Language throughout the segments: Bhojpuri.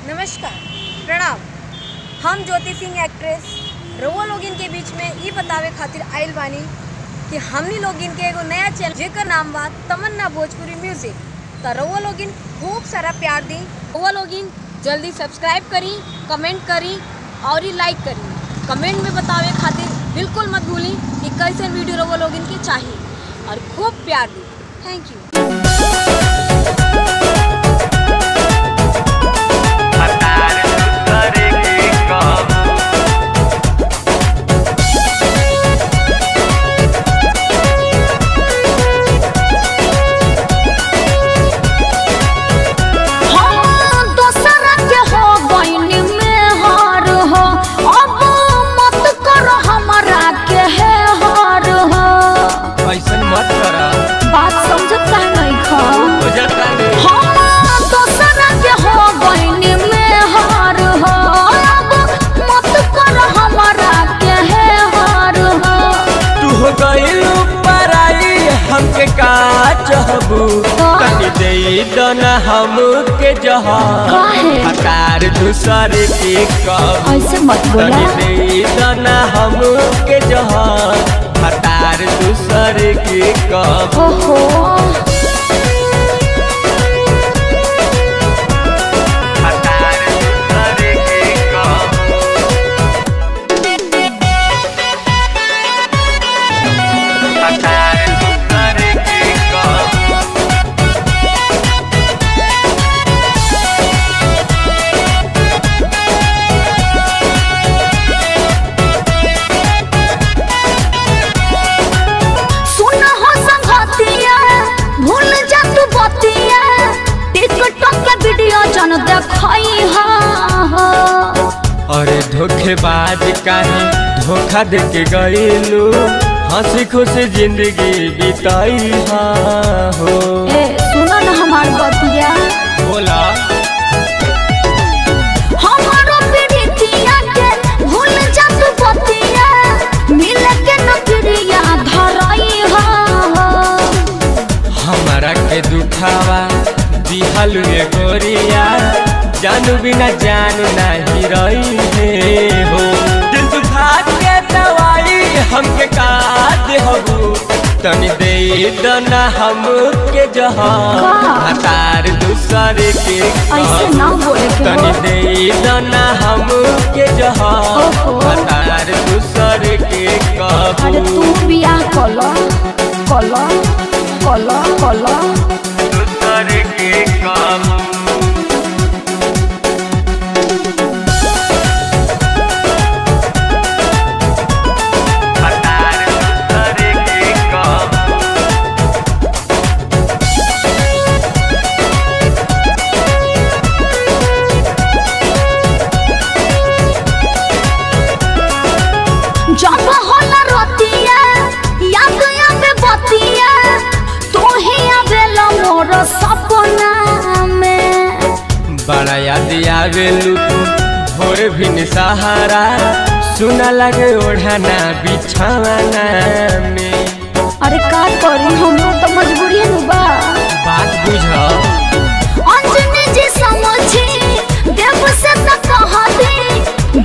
नमस्कार, प्रणाम। हम ज्योति सिंह एक्ट्रेस रउआ लोगिन के बीच में ये बतावे खातिर आइल बानी कि हमनी लोगिन के एगो नया चैनल जेकर नाम बा तमन्ना भोजपुरी म्यूजिक। तो रउआ लोगिन खूब सारा प्यार दी। रउआ लोगिन जल्दी सब्सक्राइब करी, कमेंट करी और ही लाइक करी। कमेंट में बतावे खातिर बिल्कुल मत भूली कि कैसे वीडियो रउआ लोगिन के चाहिए और खूब प्यार दी। Thank you. हमके का चाहबू कनी दे दना हमके जहां हकार दूसरे के कब ऐसे मत बोला। कनी दे दना हमके जहां हकार दूसरे के कब ओहो अरे धोखेबाज काहे धोखा दे के गईलू हंसी खुशी जिंदगी बिताई हो। ए सुनो ना हमार बतिया बोला हमारो प्रीतिया के भूल जा तू बतिया मिल के नजरिया धराई हो। हमारा के दुखावा दिहल ये गोरिया जानू बिना जानू नहीं रही है हो। दिल दुखा के दवाई हमके का देहबू तनी दे दना हमके जहां हतार दूसरे के ऐसे ना बोले के तनी दे दना हमके जहां हतार दूसरे के कब। अरे तू बियाह कलो कलो कलो कलो दूसरे के कब जब होला रतिया याद आवे बतिया तू ही आवेला मोर सपना में। बड़ा याद आवेलू तू भोर भी सहारा सुना लगे ओढ़ाना बिछावाना में। अरे का करी हम तो मजबूरी है बा बात बुझ अंजनी जी समझी देव से त कह दे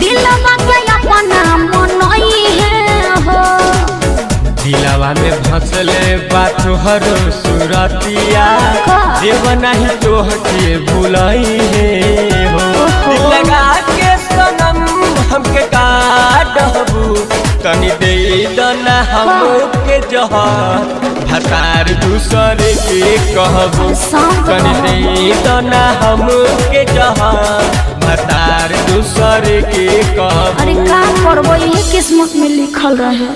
दिलवा के अपना मनई है हो। दिलवा में भसले बात हर सुरतिया देव नहीं तोह के भुलाई है हो। दिल लगा के सनम हमके का डहबू तनी दे दना हमके जहां हतार दूसरे के कहबू तनी दे दना हमके जहां हतार दूसरे के कहबू। अरे का करबो ये किस्मत में लिखल रहे।